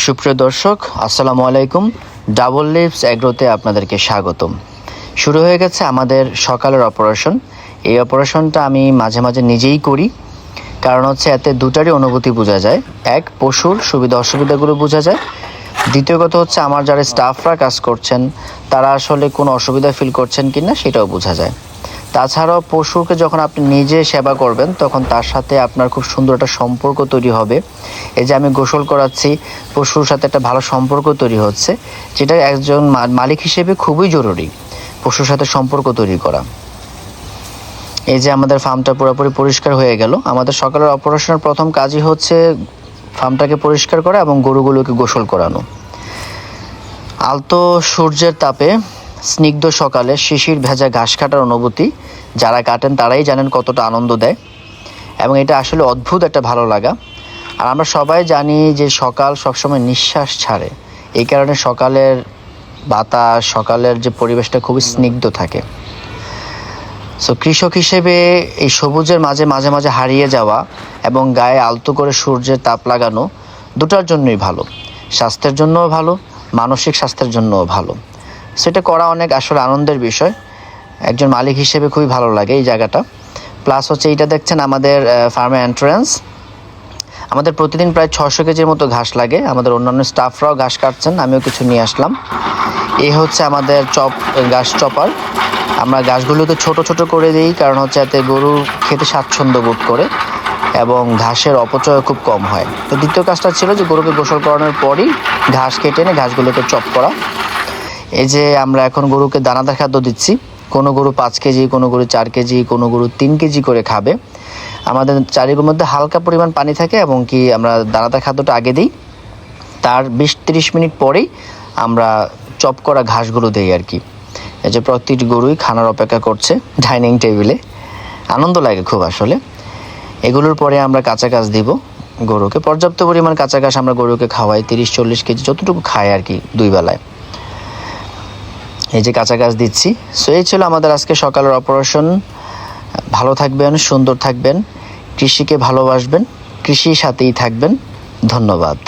সুপ্রিয় দর্শক, আসসালামু আলাইকুম। ডাবল লিভস এগ্রোতে আপনাদেরকে স্বাগতম। শুরু হয়ে গেছে আমাদের সকালের অপারেশন। এই অপারেশনটা আমি মাঝে মাঝে নিজেই করি, কারণ হচ্ছে এতে দুটারই অনুভূতি বোঝা যায়। এক, পশুর সুবিধা অসুবিধাগুলো বোঝা যায়। দ্বিতীয় কথা হচ্ছে আমার যারা স্টাফরা কাজ করছেন তারা আসলে কোনো অসুবিধা ফিল করছেন কি না সেটাও বোঝা যায়। তাছাড়াও পশুকে যখন আপনি নিজে সেবা করবেন তখন তার সাথে আপনার খুব সুন্দর একটা সম্পর্ক তৈরি হবে। এই যে আমি গোসল করাচ্ছি, পশুর সাথে একটা ভালো সম্পর্ক তৈরি হচ্ছে, যেটা একজন মালিক হিসেবে খুবই জরুরি, পশুর সাথে সম্পর্ক তৈরি করা। এই যে আমাদের ফার্মটা পুরোপুরি পরিষ্কার হয়ে গেল। আমাদের সকালের অপারেশনের প্রথম কাজই হচ্ছে ফার্মটাকে পরিষ্কার করা এবং গরুগুলোকে গোসল করানো। আলতো সূর্যের তাপে স্নিগ্ধ সকালে শিশির ভেজা ঘাস কাটার অনুভূতি যারা কাটেন তারাই জানেন কতটা আনন্দ দেয়, এবং এটা আসলে অদ্ভুত একটা ভালো লাগা। আর আমরা সবাই জানি যে সকাল সবসময় নিঃশ্বাস ছাড়ে, এই কারণে সকালের বাতাস, সকালের যে পরিবেশটা খুবই স্নিগ্ধ থাকে। সো কৃষক হিসেবে এই সবুজের মাঝে মাঝে মাঝে হারিয়ে যাওয়া এবং গায়ে আলতো করে সূর্যের তাপ লাগানো দুটার জন্যই ভালো, স্বাস্থ্যের জন্যও ভালো, মানসিক স্বাস্থ্যের জন্যও ভালো। সেটা করা অনেক আসলে আনন্দের বিষয়, একজন মালিক হিসেবে খুবই ভালো লাগে এই জায়গাটা। প্লাস হচ্ছে এইটা দেখছেন আমাদের ফার্মের এন্ট্রান্স। আমাদের প্রতিদিন প্রায় 600 কেজির মতো ঘাস লাগে, আমাদের অন্যান্য স্টাফরাও ঘাস কাটছেন, আমিও কিছু নিয়ে আসলাম। এই হচ্ছে আমাদের ঘাস চপার। আমরা ঘাসগুলোকে ছোট ছোট করে দিই, কারণ হচ্ছে এতে গরু খেতে স্বাচ্ছন্দ্য বোধ করে এবং ঘাসের অপচয় খুব কম হয়। তো দ্বিতীয় কাজটা ছিল যে গরুকে গোসল করানোর পরই ঘাস কেটে এনে ঘাসগুলোকে চপ করা। এই যে আমরা এখন গরুকে দানাদার খাদ্য দিচ্ছি। কোনো গরু 5 কেজি, কোনো গরু 4 কেজি, কোনো গরু 3 কেজি করে খাবে। আমাদের চারিগুলোর মধ্যে হালকা পরিমাণ পানি থাকে এবং কি আমরা দানাদার খাদ্যটা আগে দিই, তার 20-30 মিনিট পরেই আমরা চপ করা ঘাসগুলো দিই আর কি। এই যে প্রতিটি গরুই খানার অপেক্ষা করছে ডাইনিং টেবিলে, আনন্দ লাগে খুব আসলে। এগুলোর পরে আমরা কাঁচা ঘাস দিব গরুকে, পর্যাপ্ত পরিমাণ কাঁচা ঘাস আমরা গরুকে খাওয়াই, 30-40 কেজি যতটুকু খায় আর কি 2 বেলায়। এই যে কাঁচা ঘাস দিচ্ছি। সো এই ছিল আমাদের আজকে সকালের অপারেশন। ভালো থাকবেন, সুন্দর থাকবেন, কৃষিকে ভালোবাসবেন, কৃষির সাথেই থাকবেন। ধন্যবাদ।